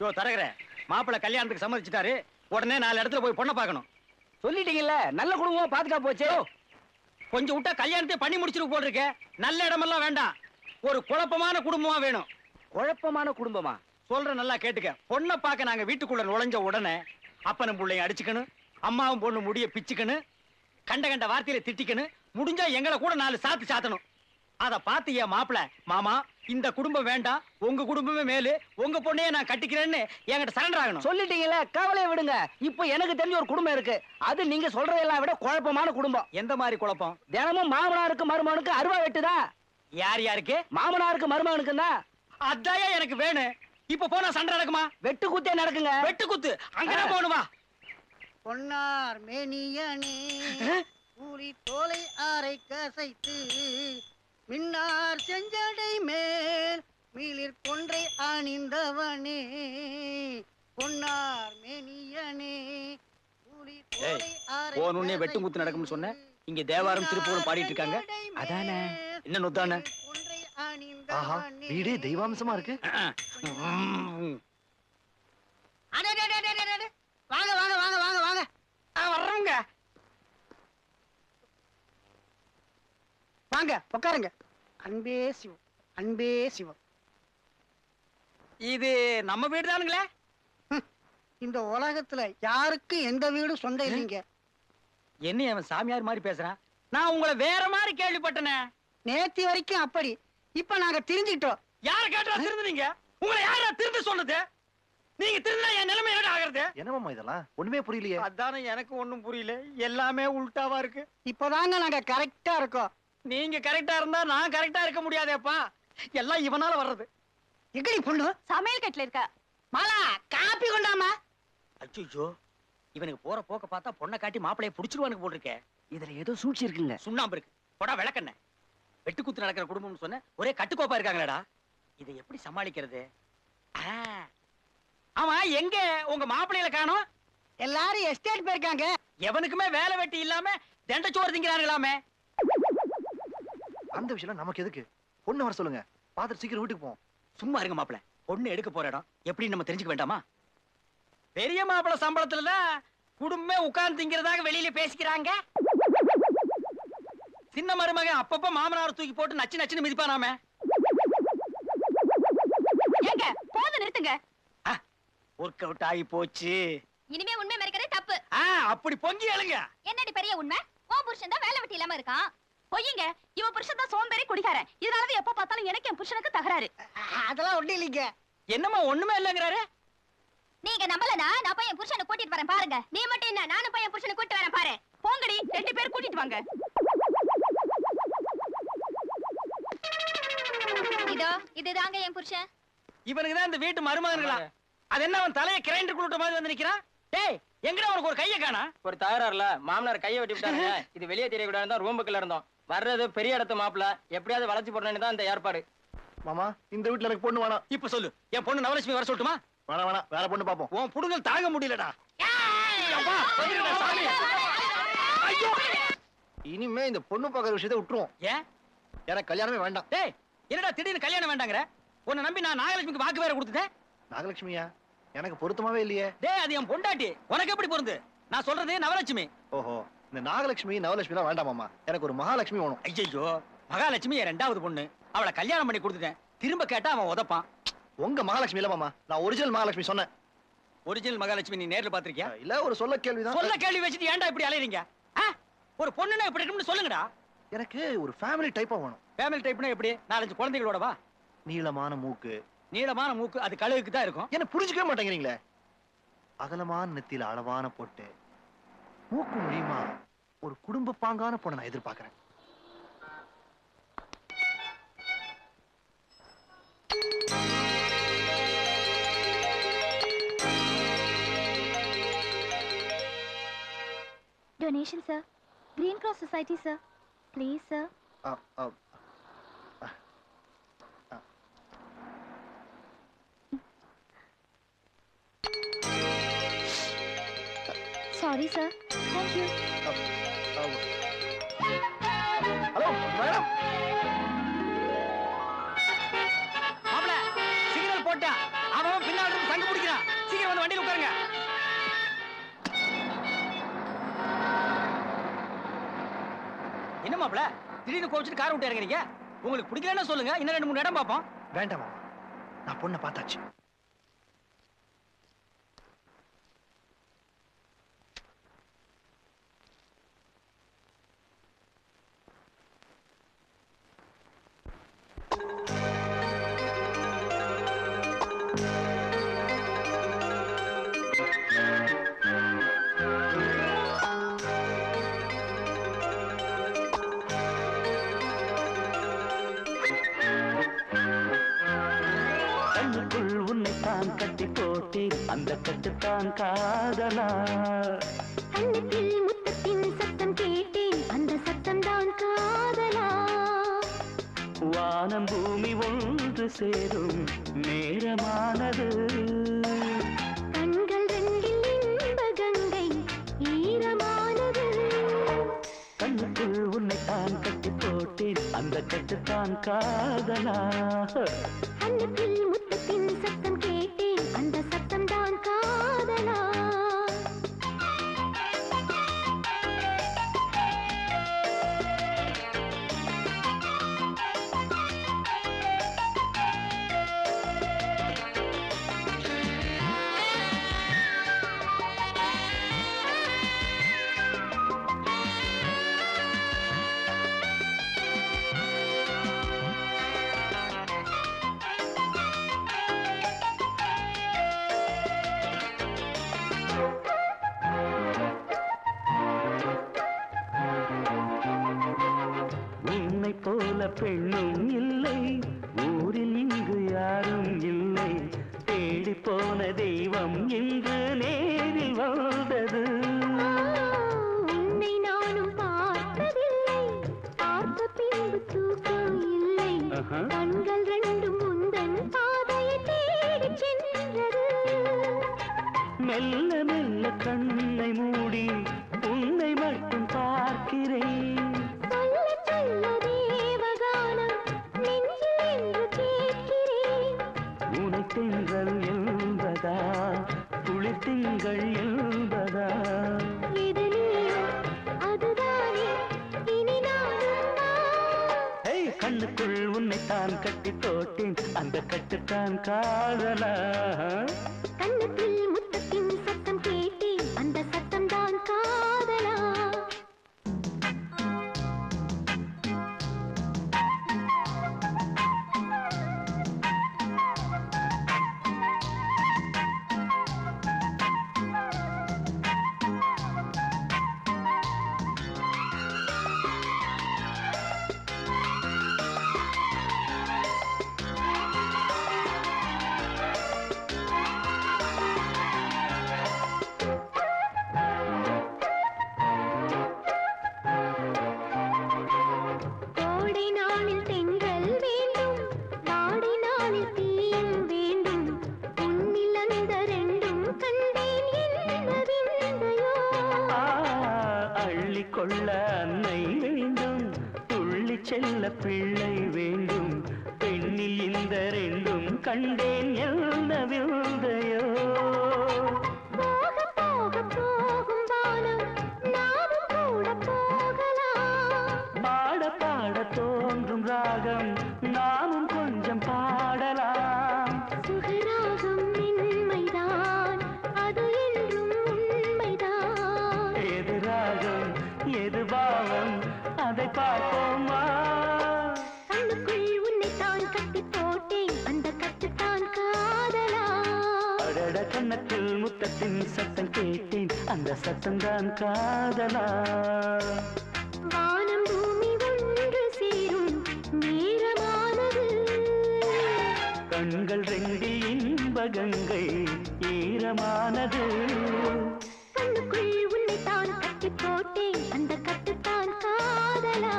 யோ தரகர, மாப்பிள்ளை கல்யாணத்துக்கு சம்மதிச்சிட்டாரு. உடனே 4 இடத்துல போய் பொண்ணை பார்க்கணும். சொல்லிட்டீங்கல்ல, நல்ல குடும்பமா பாத்துக்கா போச்சு. கொஞ்சம் விட்டா கல்யாணத்தை பண்ணி முடிச்சிட்டு போல் இருக்க. நல்ல இடமெல்லாம் வேண்டாம், ஒரு குழப்பமான குடும்பமா வேணும். குழப்பமான குடும்பமா? சொல்ற நல்லா கேட்டுக்க. பொண்ணை பார்க்க நாங்க வீட்டுக்குள்ள நுழைஞ்ச உடனே அப்பனும் பிள்ளையும் அடிச்சுக்கணும், அம்மாவும் பொண்ணு முடிய பிச்சுக்கணும், கண்ட கண்ட வார்த்தையில திட்டிக்கணும், முடிஞ்சா எங்களை கூட 4 சாத்து சாத்தணும். அத பார்த்து என் மாப்பிள்ள, மாமா இந்த குடும்பம் வேண்டாம், உங்க குடும்பமே மேலு, உங்க பொண்ணையே நான் கட்டிக்கிறேன்னு என்கிட்ட சரண்டர் ஆகணும். சொல்லிட்டீங்கல்ல, கவலையை விடுங்க. இப்போ எனக்கு தெரிஞ்ச ஒரு குடும்பம் இருக்கு. அது நீங்க சொல்றதெல்லாம் விட குழப்பமான குடும்பம். எந்த மாதிரி குழப்பம்? தினமும் மாமனாருக்கு மருமகனுக்கு அருவா வெட்டுதான். யார் யாருக்கு? மாமனாருக்கு மருமகனுக்கு தான். அதாயா எனக்கு வேணும். இப்ப போனா சண்டை நடக்குமா? வெட்டு குத்தே நடக்குங்க. வெட்டு குத்து அங்கதான் போகணுமா? பொன்னார் மேனியனே கூலி தோலை ஆரை கசைத்து மின்னார் செஞ்சடை மேல் மீளிர் கொன்றை அணிந்தவனே பொன்னார் மேனியனே கூலி தோலை ஆரை போனுன்னே வெட்டு குத்து நடக்கும்னு சொன்ன. இங்க தேவாரம் திருப்பூரும் பாடிட்டு இருக்காங்க. அதானே என்ன நொத்தானே? கொன்றை ஆஹா, அணிந்தவனே. வீடே தெய்வாம்சமா இருக்கு. வாங்க வாங்க வாங்க வாங்க வாங்க வர்றவங்க வாங்க உட்காருங்க. அன்பே சிவம், அன்பே சிவம். இது நம்ம வீடு தானுங்களே? இந்த உலகத்துல யாருக்கு எந்த வீடும் சொந்தம் இல்லைங்க. என்ன அவன் சாமியார் மாதிரி பேசுறான்? நான் உங்களை வேற மாதிரி கேள்விப்பட்டனே. நேத்தி வரைக்கும் அப்படி, இப்ப நாங்க தெரிஞ்சுக்கிட்டோம். யார கேட்டா திருந்துனீங்க? உங்களை யாரா திருந்து சொன்னது? நீங்க திருந்தா என் நிலைமை என்ன ஆகிறது? என்னமாமா இதெல்லாம் ஒண்ணுமே புரியலையே. அதானே எனக்கு ஒண்ணும் புரியல. எல்லாமே உல்டாவா இருக்கு. இப்பதாங்க நாங்க கரெக்டா இருக்கோம். நீங்க கரெக்டா இருந்தா நான் கரெக்டா இருக்க முடியாதேப்பா. எல்லாம் இவனால வர்றது. எங்கடி பொண்ணு? சமையல் கட்டுல இருக்கா. மாலா, காப்பி கொண்டாமா. அச்சோ, இவனுக்கு போற போக்க பார்த்தா பொண்ணை காட்டி மாப்பிளைய புடிச்சிருவானுக்கு போட்டிருக்க. இதுல ஏதோ சூழ்ச்சி இருக்குங்க. சுண்ணாம்பு இருக்கு. போடா விளக்கண்ண. வெட்டுக்குத்து நடக்கிற குடும்பம்னு சொன்ன ஒரே கட்டுக்கோப்பா இருக்காங்களேடா. இதை எப்படி சமாளிக்கிறது? ஆமா, எங்க உங்க மாப்பிள்ளையில காணோம்? எல்லாரும் எஸ்டேட் போயிருக்காங்க. எவனுக்குமே வேலை வெட்டி இல்லாம தண்டச்சோறு திங்கிறாங்களாமே. அந்த விஷயம் நமக்கு எதுக்கு? பொண்ணு வர சொல்லுங்க, பாத்துட்டு சீக்கிரம் வீட்டுக்கு போவோம். சும்மா இருங்க மாப்பிள்ள. பொண்ணு எடுக்க போற இடம் எப்படி நம்ம தெரிஞ்சுக்க வேண்டாமா? பெரிய மாப்பிள்ள சம்பளத்துல குடும்பமே உட்கார்ந்து திங்கிறதாக வெளியில பேசிக்கிறாங்க. சின்ன மருமகன் அப்பப்ப மாமனார் தூக்கி போட்டு நச்சு நச்சுன்னு மிதிப்பானாமே. ஏங்க போது நிறுத்துங்க. ஒர்க் அவுட் ஆகி போச்சு. இனிமே உண்மை மறைக்கிறது தப்பு. அப்படி பொங்கி எழுங்க. என்னடி பெரிய உண்மை? உன் புருஷன் தான் வேலை வெட்டி இல்லாம இருக்கான். பொய்யுங்க. இவன் புருஷன் தான் சோம்பேறி குடிக்காரன். இதனாலதான் எப்ப பார்த்தாலும் எனக்கு என் புருஷனுக்கு தகராறு. அதெல்லாம் ஒண்ணு இல்லைங்க. என்னமா ஒண்ணுமே இல்லங்கிறாரு? நீங்க நம்பலனா நான் போய் என் புருஷனை கூட்டிட்டு வரேன் பாருங்க. நீ மட்டும் என்ன, நானும் போய் என் புருஷனை கூட்டிட்டு வரேன் பாரு. போங்கடி, 2 பேர் கூட்டிட்டு வாங்க. இதோ இதுதாங்க என் புருஷன். இவனுக்கு தான் இந்த வீட்டு மருமகன்களா? அது என்ன அவன் தலையை கிரைண்டர் குளுட்ட மாதிரி வந்து நிக்கிறான்? டேய், எங்கடா உனக்கு ஒரு கையை காணா? ஒரு தகராறுல மாமனார் கையை வெட்டி விட்டாருங்க. இது வெளியே தெரியக்கூடாது தான் ரூமுக்குள்ள இருந்தோம். வர்றது பெரிய இடத்து மாப்பிள்ள, எப்படியாவது வளைச்சு போடணும்னு தான் இந்த ஏற்பாடு. மாமா, இந்த வீட்டுல எனக்கு பொண்ணு வேணாம். இப்ப சொல்லு, என் பொண்ணு நவலட்சுமி வர சொல்லட்டுமா? வேணாம் வேணாம், வேற பொண்ணு பாப்போம். உன் புடுங்கல் தாங்க முடியலடா. அப்பா, வந்துடுடா சாமி. ஐயோ! இனிமே இந்த பொண்ணு பாக்குற விஷயத்தை விட்டுருவோம். ஏன்? எனக்கு கல்யாணமே வேண்டாம். டேய், என்னடா திடீர்னு கல்யாணம் வேண்டாங்கற? உன்னை நம்பி நான் நாகலட்சுமிக்கு வாக்கு வேற கொடுத்துட்டேன். நாகலட்சுமியா? எனக்கு பொருத்தமாவே இல்லையே. டேய், அது என் பொண்டாட்டி. உனக்கு எப்படி பொருந்து? நான் சொல்றது நவலட்சுமி. ஓஹோ, இந்த நாகலட்சுமி நவலட்சுமி எல்லாம் வேண்டாம் மாமா. எனக்கு ஒரு மகாலட்சுமி வேணும். ஐயோ, மகாலட்சுமி என் 2வது பொண்ணு. அவளை கல்யாணம் பண்ணி கொடுத்துட்டேன். திரும்ப கேட்டா அவன் உதப்பான். உங்க மகாலட்சுமி இல்ல மாமா, நான் ஒரிஜினல் மகாலட்சுமி சொன்னேன். ஒரிஜினல் மகாலட்சுமி நீ நேர்ல பாத்திருக்கியா? இல்ல, ஒரு சொல்ல கேள்விதான். சொல்ல கேள்வி வச்சுட்டு ஏன்டா இப்படி அலையறீங்க? ஒரு பொண்ணுனா இப்படி இருக்கும்னு சொல்லுங்கடா. எனக்கு ஒரு ஃபேமிலி டைப்பா வேணும். ஃபேமிலி டைப்னா எப்படி? 4-5 குழந்தைகளோட வா. நீளமான மூக்கு. நீளமான மூக்கு அது கழுகுக்கு தான் இருக்கும். என்ன புரிஞ்சுக்கவே மாட்டேங்கிறீங்களே. அகலமான நெத்தியில அளவான பொட்டு, மூக்கு முடியுமா ஒரு குடும்ப பாங்கான பொண்ணை நான் எதிர்பார்க்கிறேன். Donation sir. Green Cross Society sir. Please sir. Sorry sir. Thank you. Hello madam. மாப்ள, சிக்னல் போட்டா அவன் பின்னால இருந்து சங்கு பிடிக்கிறான். சீக்கிரம் வந்து வண்டியில உட்காருங்க. என்ன மாப்ள திடீர்னு கோச்சிட்டு கார் விட்டு இறங்குறீங்க? உங்களுக்கு பிடிக்கலன்னா சொல்லுங்க, இன்னும் 2-3 இடம் பார்ப்போம். வேண்டாம் மாமா, நான் பொண்ணை பார்த்தாச்சு. கண்ணுக்குள் உன்னைத்தான் கட்டி போட்டேன், அந்த கட்டுத்தான் காதலா. கண்ணத்தில் முத்தத்தின் சத்தம் கேட்டேன், அந்த சத்தம் தான் காதலா. வானம் பூமி ஒன்று சேரும் நேரமானது. கண்கள் ரெண்டில் இன்ப கங்கை ஈரமானது. கண்ணுக்குள் உன்னைத்தான் கட்டி போட்டேன், அந்த கட்டுத்தான் காதலா. கண்ணத்தில் முத்தத்தின் சத்தம் கேட்டேன், அந்த சத்தம் தான் காதலா. உன்னை போல பெண்ணும் இல்லை, ஊரில் இங்கு யாரும் இல்லை. தேடி போன தெய்வம் இன்று நேரில் வந்தது. உன்னை நானும் பார்த்ததில்லை, பார்த்த பின்பு தூக்கம் இல்லை. கண்கள் ரெண்டும் முந்தன் பாதையை தேடி சென்றது. மெல்ல மெல்ல கண்ணை மூடி உன்னை மட்டும் பார்க்கிறேன். சொல்ல சொல்ல தேவகானம் நெஞ்சில் என்று கேட்கிறேன். உனை திங்கள் என்பதா, குளிர் திங்கள் என்பதா? இது நீயோ அதுதானே, இனி நானும் தான். கண்ணுக்குள் உன்னைத்தான் கட்டி போட்டேன், அந்த கட்டுத்தான் காதலா. கண்ணத்தில் முத்தத்தின் சத்தம் கேட்டேன், அந்த சத்தம் தான் காதலா. கோடை நாளில் தென்றல் வேண்டும், வாடை நாளில் தீயும் வேண்டும். உன்னில் அந்த ரெண்டும் கண்டேன், என்ன விந்தையோ. அள்ளி கொள்ள அன்னை வேண்டும், துள்ளி செல்ல பிள்ளை வேண்டும். பெண்ணில் இந்த ரெண்டும் கண்டேன், என்ன விந்தையோ. போக போக போகும் வானம், நாமும் கூட போகலாம். பாட பாட தோன்றும் ராகம், நாமும் கொஞ்சம் பாடலாம். சுகராகம் மென்மைதான், அது என்றும் உண்மைதான். எது ராகம் எது பாவம், அதை பார்ப்போமா? கண்ணுக்குள் உன்னைத்தான் கட்டி போட்டேன், அந்த கட்டுத்தான் காதலா. அடட கண்ணத்தில் முத்தத்தின் சத்தம் கேட்டேன், அந்த சத்தம்தான் காதலா. வானம் பூமி ஒன்று சேரும் நேரமானது. கண்கள் ரெண்டில் இன்ப கங்கை ஈரமானது. கண்ணுக்குள் உன்னைத்தான் கட்டி போட்டேன், அந்த கட்டுத்தான் காதலா.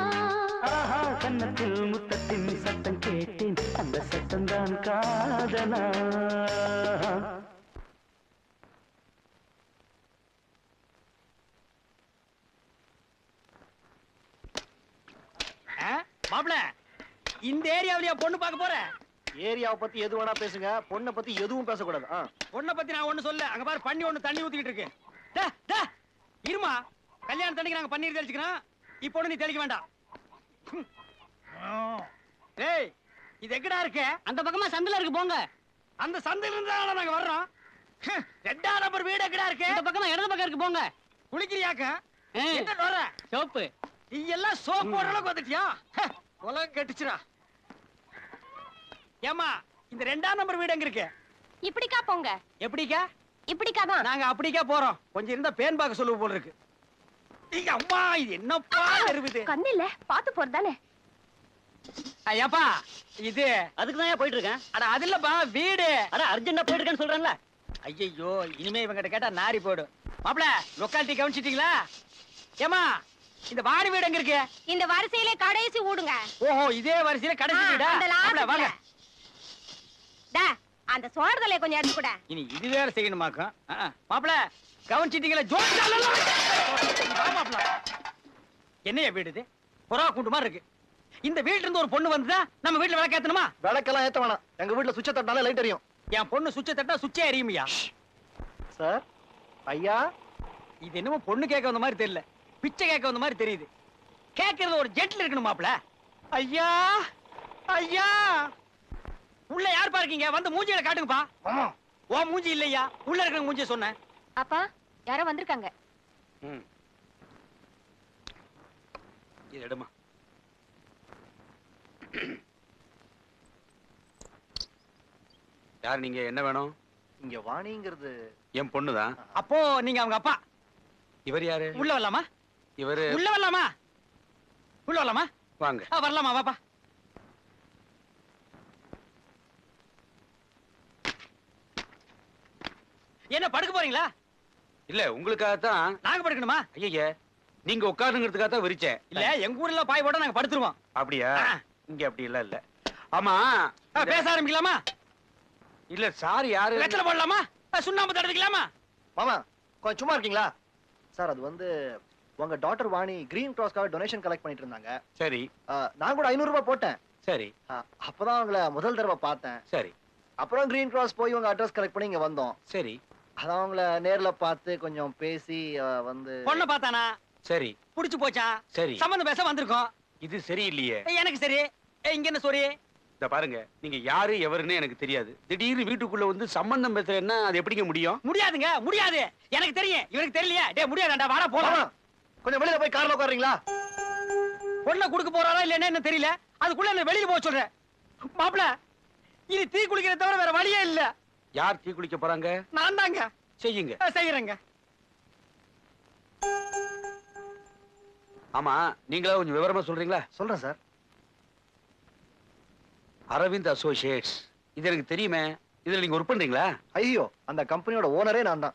ஆஹா கண்ணத்தில் முத்தத்தின் சத்தம் கேட்டேன், அந்த சத்தம்தான் காதலா. மாப்ள இந்த ஏரியாவிலயா பொண்ணு பார்க்க போற? ஏரியாவை பத்தி எது வேணா பேசுங்க, பொண்ணை பத்தி எதுவும் பேசக்கூடாது. பொண்ணை பத்தி நான் ஒண்ணு சொல்ல. அங்க பாரு பண்ணி ஒண்ணு தண்ணி ஊத்திக்கிட்டு இருக்கு. டே, டே, இருமா. கல்யாணம் தண்ணிக்கு நாங்க பன்னீர் தெளிச்சுக்கிறோம். இப்போ நீ தெளிக்க வேண்டாம். டேய், இது எங்கடா இருக்கு? அந்த பக்கமா சந்தில இருக்கு போங்க. அந்த சந்தையில இருந்து தான் நாங்க வர்றோம். 2ஆம் நம்பர் வீடு எங்கடா இருக்கு? இந்த பக்கமா இடது பக்கம் இருக்கு போங்க. குளிக்கிறியாக்க? என்ன நோற? சோப்பு. நீ எல்லாம் சோப்பு போடுற அளவுக்கு வந்துட்டியா? உலகம் கெட்டுச்சுடா. ஏமா, இந்த 2ஆம் நம்பர் வீடு எங்க இருக்கு? இப்படிக்கா போங்க. எப்படிக்கா? இப்படிக்கா தான். நாங்க அப்படிக்கா போறோம். கொஞ்சம் இருந்தா பேன் பாக்க சொல்லுவ போல இருக்கு. நீங்க அம்மா, இது என்னப்பா இருக்குது? கண்ணு இல்ல, பாத்து போறதானே. ஐயாப்பா, இது அதுக்கு தான் போயிட்டு இருக்கேன். அட அது இல்லப்பா, வீடு. அட அர்ஜென்ட்டா போயிட்டு இருக்கேன்னு சொல்றேன்ல. ஐயோ, இனிமே இவங்கிட்ட கேட்டா நாரி போயிடும். மாப்ள, லொக்காலிட்டி கவனிச்சிட்டீங்களா? ஏமா, இந்த வாரி வீடு எங்க இருக்கு? இந்த வரிசையிலே கடைசி ஊடுங்க. ஓஹோ, இதே வரிசையில கடைசி வீடா? மாப்ள, வாங்க. டா, அந்த சோறுதலை கொஞ்சம் எடுத்து கூட. இனி இது வேற செய்யணுமாக்கும். மாப்ள, கவனிச்சிட்டீங்களா? ஜோடிச்சாலெல்லாம் மாப்ள, என்னையா வீடு இது? புறா கூண்டு மாதிரி இருக்கு. இந்த வீட்டுல இருந்து ஒரு பொண்ணு வந்தா நம்ம வீட்டுல விளக்கு ஏத்தணுமா? விளக்கெல்லாம் ஏத்த வேணாம். எங்க வீட்டுல சுவிட்ச தட்டினாலே லைட் எரியும். என் பொண்ணு சுவிட்ச தட்டா சுவிட்சே எரியுமியா? சார், ஐயா, இது என்னமோ பொண்ணு கேட்க வந்த மாதிரி தெரியல, பிச்சை கேட்க வந்த மாதிரி தெரியுது. கேட்கறது ஒரு ஜெட்ல இருக்கணும் மாப்ள. ஐயா, ஐயா, உள்ள யார் பாருக்கீங்க? வந்து மூஞ்சியில காட்டுங்கப்பா. ஆமா, ஓ மூஞ்சி இல்லையா, உள்ள இருக்கிற மூஞ்சிய சொன்னேன். அப்பா, யாரோ வந்திருக்காங்க. இது எடுமா. யார் நீங்க? என்ன வேணும்? இங்க வாணிங்கிறது என் பொண்ணுதான். அப்போ நீங்க அவங்க அப்பா. இவர் யாரு? உள்ள வரலாமா? இவரு உள்ள வரலாமா? உள்ள வரலாமா? வாங்க. வரலாமா? வாப்பா. என்ன படுக்க போறீங்களா? இல்ல, உங்களுக்காகத்தான். நாங்க படுக்கணுமா? ஐயா, நீங்க உட்காருங்கிறதுக்காக தான் விரிச்சேன். இல்ல, எங்க ஊர்ல பாய் போட நாங்க படுத்துருவோம். அப்படியா? இங்க அப்படி எல்லாம் இல்ல. ஆமா, பேச ஆரம்பிக்கலாமா? இல்ல சார், யாரு? வெத்தலை போடலாமா? சுண்ணாம்பு தடவிக்கலாமா? மாமா, கொஞ்சம் சும்மா இருக்கீங்களா? சார், அது வந்து உங்க டாட்டர் வாணி கிரீன் கிராஸ்க்காக டொனேஷன் கலெக்ட் பண்ணிட்டு இருந்தாங்க. சரி. நான் கூட 500 ரூபாய் போட்டேன். சரி. அப்பதான் அவங்கள முதல் தடவை பார்த்தேன். சரி. அப்புறம் கிரீன் கிராஸ் போய் உங்க அட்ரஸ் கலெக்ட் பண்ணி இங்க வந்தோம். சரி. அதான் அவங்கள நேர்ல பார்த்து கொஞ்சம் பேசி வந்து. பொண்ணை பார்த்தானா? சரி. புடிச்சு போச்சா? சரி. சம்பந்தம் பேச வந்திருக்கோம். இது சரியில்லையே. எனக்கு சரி. இங்க என்ன சொரி? இத பாருங்க, நீங்க யாரு எவருன்னு எனக்கு தெரியாது. திடீர்னு வீட்டுக்குள்ள வந்து சம்பந்தம் பேசுறேன்னா அது எப்படிங்க முடியும்? முடியாதுங்க, முடியாது. எனக்கு தெரியும், இவருக்கு தெரியலையா? டேய், முடியாதுடா, வாடா போலாம். கொஞ்சம் வெளியில போய் கார்ல உட்காருங்களா? பொண்ணை கொடுக்க போறாரா இல்லைன்னா என்ன தெரியல. அதுக்குள்ள என்ன வெளியில போக சொல்றேன். மாப்பிள, இது தீ குளிக்கிற தவிர வேற வழியே இல்ல. யார் தீ குளிக்க போறாங்க? நான் தாங்க. செய்யுங்க. செய்யறேங்க. ஆமா, நீங்களா கொஞ்சம் விவரமா சொல்றீங்களா? சொல்றேன் சார். அரவிந்த் அசோசியேட்ஸ், இது எனக்கு தெரியுமே. இதுல நீங்க ஒர்க் பண்றீங்களா? ஐயோ, அந்த கம்பெனியோட ஓனரே நான் தான்.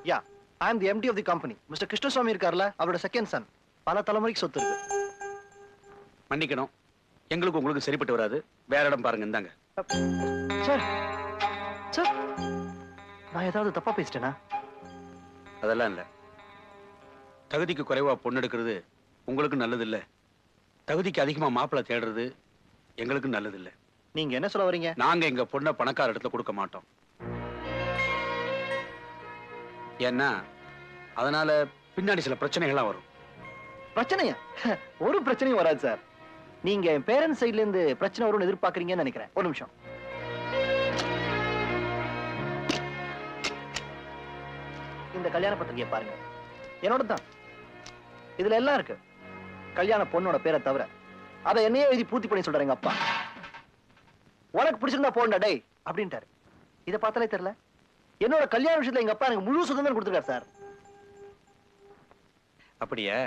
Yeah, I am the MD of the company. Mister Krishnaswamy இருக்கார்ல, அவரோட செகண்ட் சன். பல தலைமுறைக்கு சொத்து இருக்கு. மன்னிக்கணும், எங்களுக்கு உங்களுக்கு சரிப்பட்டு வராது. வேற இடம் பாருங்க. இந்தாங்க. சார், சார், நான் ஏதாவது தப்பா பேசிட்டேனா? அதெல்லாம் இல்ல. தகுதிக்கு குறைவா பொண்ணு எடுக்கிறது உங்களுக்கு நல்லது இல்ல. தகுதிக்கு அதிகமா மாப்பிள்ளை தேடுறது எங்களுக்கு நல்லது இல்ல. நீங்க என்ன சொல்ல வரீங்க? நாங்க எங்க பொண்ணை பணக்கார இடத்துல கொடுக்க மாட்டோம். ஏன்னா அதனால பின்னாடி சில பிரச்சனைகள்லாம் வரும். பிரச்சனையா? ஒரு பிரச்சனையும் வராது சார். நீங்க என் பேரண்ட்ஸ் சைடுல இருந்து பிரச்சனை வரும்னு எதிர்பார்க்கறீங்கன்னு நினைக்கிறேன். ஒரு நிமிஷம். இந்த கல்யாண பத்திரிகையை பாருங்க. என்னோட தான். இதுல எல்லாம் இருக்கு. கல்யாண பொண்ணோட பேரை தவிர. அதை என்னையே எழுதி பூர்த்தி பண்ணி சொல்றாரு எங்க அப்பா. உனக்கு பிடிச்சிருந்தா போண்டா டேய் அப்படின்ட்டாரு. இதை பார்த்தாலே தெரியல. என்னோட கல்யாண விஷயத்துல எங்க அப்பா எனக்கு முழு சுதந்திரம் கொடுத்துருக்காரு சார். அப்படியே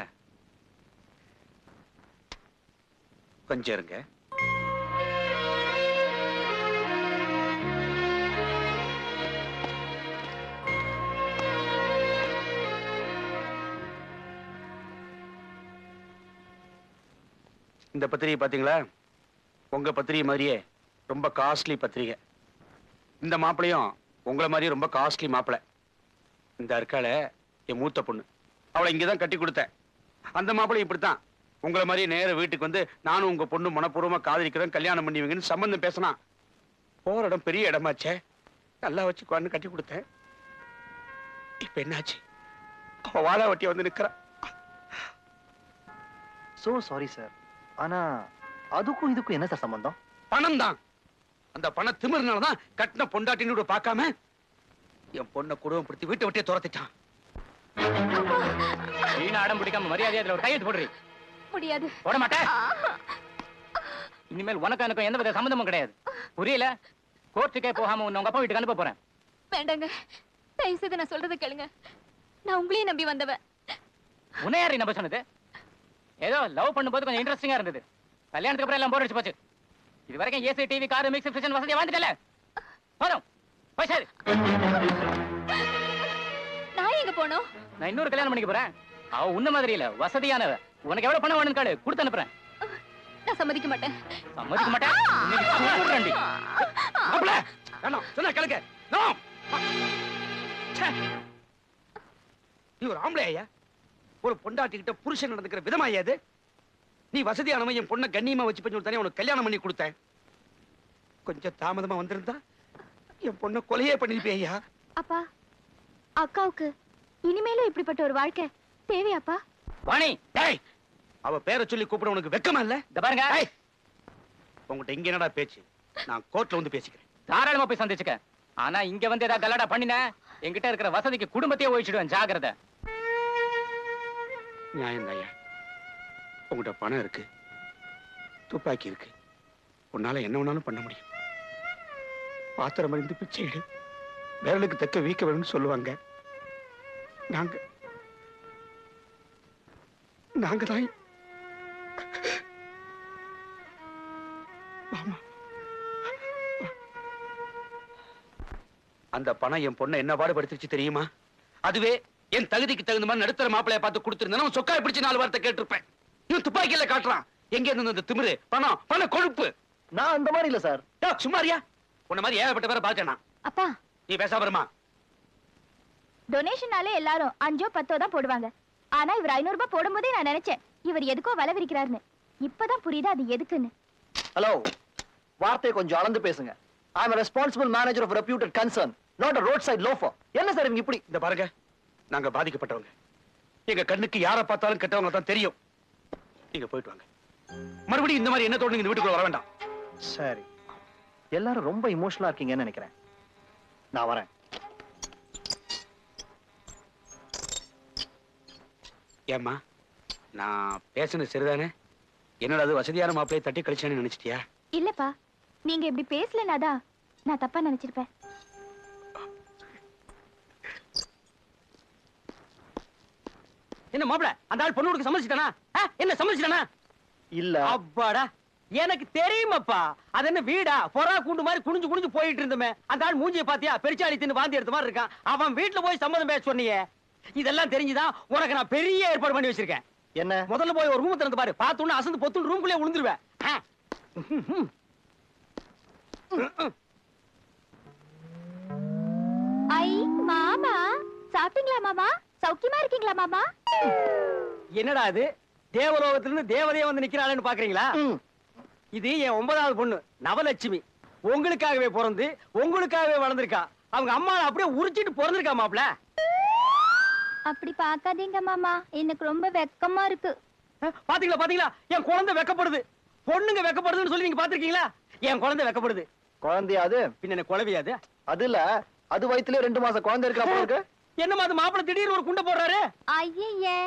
கொஞ்சம் இருங்க. இந்த பத்திரிகை பாத்தீங்களா? உங்க பத்திரிகை மாதிரியே ரொம்ப காஸ்ட்லி பத்திரிகை. இந்த மாப்பிளையும் உங்களை மாதிரியே ரொம்ப காஸ்ட்லி மாப்பிளை. இந்த அற்கால என் மூத்த பொண்ணு, அவளை இங்கதான் கட்டி கொடுத்தேன். அந்த மாப்பிள்ளை இப்படித்தான் உங்களை மாதிரி நேர வீட்டுக்கு வந்து நானும் உங்க பொண்ணு மனப்பூர்வமா காதலிக்கிறேன், கல்யாணம் பண்ணிவீங்கன்னு சம்பந்தம் பேசினா. போற இடம் பெரிய இடமாச்சே, நல்லா வச்சுக்குவான்னு கட்டி கொடுத்தேன். இப்ப என்னாச்சு? அவ வாழா வட்டிய வந்து நிக்கிறா. So sorry sir. ஆனா அதுக்கும் இதுக்கும் என்ன சார் சம்பந்தம்? பணம் தான். அந்த பண திமிர்னாலதான் கட்டின பொண்டாட்டினோட பார்க்காம என் பொண்ணை குடும்பப்படுத்தி வீட்டை விட்டே துரத்திட்டான். வீணா அடம் பிடிக்காம மரியாதையா அதுல ஒரு கையெழுத்து போடுறீ. முடியாது. போட மாட்டேன். இனிமேல் உனக்கு எனக்கும் எந்த வித சம்பந்தமும் கிடையாது. புரியல? கோர்ட்டுக்கே போகாம உன்னை உங்க அப்பா வீட்டுக்கு அனுப்ப போறேன். வேண்டாங்க, தயவு செய்து நான் சொல்றதை கேளுங்க. நான் உங்களையும் நம்பி வந்தவன். உன்னை யாரு நம்ப சொன்னது? ஏதோ லவ் பண்ணும்போது கொஞ்சம் இன்ட்ரெஸ்டிங்கா இருந்தது. கல்யாணத்துக்கு அப்புறம் எல்லாம் போர் அடிச்சு போச்சு. இது வரைக்கும் AC, TV, car, mixie, fridge வசதியா வாழ்ந்துட்டல. போதும், போய் சார். நான் எங்க போனோம்? நான் இன்னொரு கல்யாணம் பண்ணிக்க போறேன். அவ உன்ன மாதிரி இல்ல, வசதியானவ. உனக்கு எவ்வளவு பணம் வேணும்னு கேளு, கொடுத்து அனுப்புறேன். நான் சம்மதிக்க மாட்டேன். சம்மதிக்க மாட்டேன். இன்னைக்கு கூப்பிடுறேன்டி. மாப்ள, வேணாம், சொன்னா கேளுங்க. நோ. ச்சே. நீ ஒரு ஆம்பளையா? ஒரு பொண்டாட்டிக்கிட்ட புருஷன் நடந்துக்கிற விதமா இது? நீ வசதியானவன், என் பொண்ணை கண்ணியமா வச்சு பண்ணி தானே உனக்கு கல்யாணம் பண்ணி கொடுத்தேன். கொஞ்சம் தாமதமா வந்திருந்தா என் பொண்ணை கொலையே பண்ணிருப்பேயா? அப்பா, அக்காவுக்கு இனிமேலும் இப்படிப்பட்ட ஒரு வாழ்க்கை தேவையாப்பா? வாணி, டேய், அவ பேரை சொல்லி கூப்பிட உனக்கு வெக்கமா இல்ல? இந்த பாருங்க. உங்ககிட்ட இங்க என்னடா பேச்சு? நான் கோர்ட்ல வந்து பேசிக்கிறேன். தாராளமா போய் சந்திச்சுக்க. ஆனா இங்க வந்து ஏதாவது கலாடா பண்ணின, என்கிட்ட இருக்கிற வசதிக்கு குடும்பத்தையே ஒழிச்சிடுவேன். ஜாக்கிரதை. நியாயம் தாயா. உங்ககிட்ட பணம் இருக்கு, துப்பாக்கி இருக்கு, உன்னால என்ன வேணாலும் பண்ண முடியும். பாத்திரம் அறிந்து பிச்சையிடு, விரலுக்கு தக்க வீக்க வேணும்னு சொல்லுவாங்க. நாங்க தான். அந்த பணம் என் பொண்ணை என்ன பாடுபடுத்திச்சு தெரியுமா? அதுவே என் தகுதிக்கு தகுந்த மாதிரி நடுத்தர மாப்பிளைய பார்த்து கொடுத்திருந்தா சொக்காய பிடிச்சு 4 வார்த்தை கேட்டிருப்பேன். இவன் துப்பாக்கியில காட்டுறான். எங்க இருந்து அந்த திமிரு, பணம், பண கொழுப்பு? நான் அந்த மாதிரி இல்ல சார். சும்மாரியா? உன்ன மாதிரி ஏகப்பட்ட பேரை பார்த்தேன். அப்பா, நீ பேசாம டொனேஷனாலே எல்லாரும் 5ஓ 10ஓ தான் போடுவாங்க. ஆனா இவர் 500 ரூபாய் போடும்போதே நான் நினைச்சேன் இவர் எதுக்கோ வலை விரிக்கிறாருன்னு. இப்பதான் புரியுது அது எதுக்குன்னு. ஹலோ, வார்த்தையை கொஞ்சம் அளந்து பேசுங்க. I am a responsible manager of a reputed concern, not a roadside loafer. என்ன சார் இவங்க இப்படி? இந்த பாருங்க, நாங்க பாதிக்கப்பட்டவங்க. எங்க கண்ணுக்கு யாரை பார்த்தாலும் கெட்டவங்க தான் தெரியும். நீங்க போயிட்டு வாங்க. மறுபடியும் இந்த மாதிரி என்ன தோணுங்க, இந்த வீட்டுக்குள்ள வர வேண்டாம். சரி, எல்லாரும் ரொம்ப இமோஷனலா இருக்கீங்கன்னு நினைக்கிறேன். நான் வரேன். ஏம்மா, நான் பேசுனது சரிதானே? என்னடா அது வசதியான மாப்பிளையை தட்டி கழிச்சான்னு நினைச்சிட்டியா? இல்லப்பா, நீங்க இப்படி பேசலனாதான் நான் தப்பா நினைச்சிருப்பேன். என்ன மாப்பிள, அந்த ஆள் பொண்ணு கொடுக்க சம்மதிச்சிட்டானா? என்ன சம்மதிச்சிட்டானா? இல்ல. அப்பாடா, எனக்கு தெரியுமாப்பா. அது என்ன வீடா? பொறா கூண்டு மாதிரி குனிஞ்சு குனிஞ்சு போயிட்டு இருந்தமே. அந்த ஆள் மூஞ்சியை பாத்தியா? பெருச்சாளி தின்னு வாந்தி எடுத்த மாதிரி இருக்கான். அவன் வீட்டுல போய் சம்மதம் பேச சொன்னீங்க. இதெல்லாம் தெரிஞ்சுதான் உனக்கு நான் பெரிய ஏற்பாடு பண்ணி வச்சிருக்கேன். என்ன? முதல்ல போய் ஒரு ரூம் திறந்து பாரு. பார்த்தோன்னு அசந்து பொத்துன்னு ரூம்குள்ளே விழுந்துருவேன். ஐ மாமா, சாப்பிட்டீங்களா மாமா? சௌக்கியமா இருக்கீங்களா மாமா? என்னடா இது? தேவலோகத்திலிருந்து தேவதையே வந்து நிக்கிறாளேன்னு பாக்குறீங்களா? இது என் 9வது பொண்ணு நவலட்சுமி. உங்களுக்காகவே பிறந்து உங்களுக்காகவே வளர்ந்திருக்கா. அவங்க அம்மா அப்படியே உரிச்சிட்டு பிறந்திருக்கா மாப்ள. அப்படி பாக்காதீங்க மாமா, எனக்கு ரொம்ப வெக்கமா இருக்கு. பாத்தீங்களா பாத்தீங்களா, என் குழந்தை வெக்கப்படுது. பொண்ணுங்க வெக்கப்படுதுன்னு சொல்லி நீங்க பாத்திருக்கீங்களா? என் குழந்தை வெக்கப்படுது. குழந்தையா அது? பின்ன குழவையாது? அது இல்ல, அது வயித்துல 2 மாசம் குழந்தை இருக்கா இருக்கு. என்னமா அது மாப்பிள திடீர்னு ஒரு குண்டை போடுறாரு? ஐயே,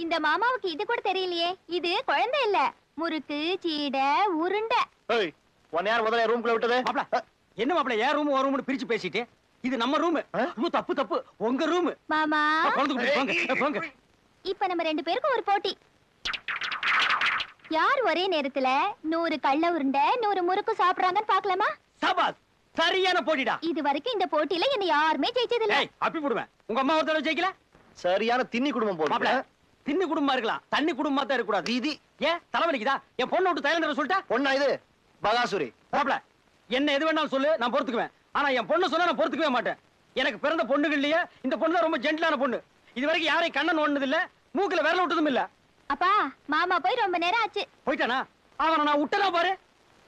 இந்த மாமாவுக்கு இது கூட தெரியலையே. இது குழந்தை இல்ல, முறுக்கு, சீடை, உருண்டை. ஏய், உன்னை யார் முதல்ல ரூம்குள்ள விட்டது? மாப்ள, என்ன மாப்ள ஏன் ரூம் ஒரு ரூம்னு பிரிச்சு பேசிட்டு? இது நம்ம ரூம். தப்பு தப்பு, உங்க ரூம். மாமா, போங்க. இப்ப நம்ம 2 பேருக்கும் ஒரு போட்டி. யார் ஒரே நேரத்துல 100 கள்ள உருண்டை 100 முறுக்கு சாப்பிடுறாங்கன்னு பாக்கலாமா? சபாஸ், சரியான போட்டிடா. இது வரைக்கும் இந்த போட்டியில என்ன யாருமே ஜெயிச்சது இல்ல. அப்பி போடுவேன். உங்க அம்மா ஒருத்தர ஜெயிக்கல? சரியான தின்னி குடும்பம் போல. மாப்ள, தின்னு குடும்பமா இருக்கலாம், தண்ணி குடும்பமா தான் இருக்க கூடாது. வீதி ஏன் தலைவலிக்குதா? என் பொண்ணை விட்டு தைலம் தர சொல்லிட்டா? பொண்ணா இது? பகாசுரி. மாப்ள, என்ன எது வேணாலும் சொல்லு, நான் பொறுத்துக்குவேன். ஆனா என் பொண்ணு சொன்னா நான் பொறுத்துக்கவே மாட்டேன். எனக்கு பிறந்த பொண்ணுகள்லயே இந்த பொண்ணு ரொம்ப ஜென்டிலான பொண்ணு. இது வரைக்கும் யாரையும் கண்ணன் ஓடுனது இல்ல, மூக்குல விரல விட்டதும் இல்ல. அப்பா மாமா போய் ரொம்ப நேரம் ஆச்சு. போயிட்டானா? அவனை நான் விட்டனா பாரு.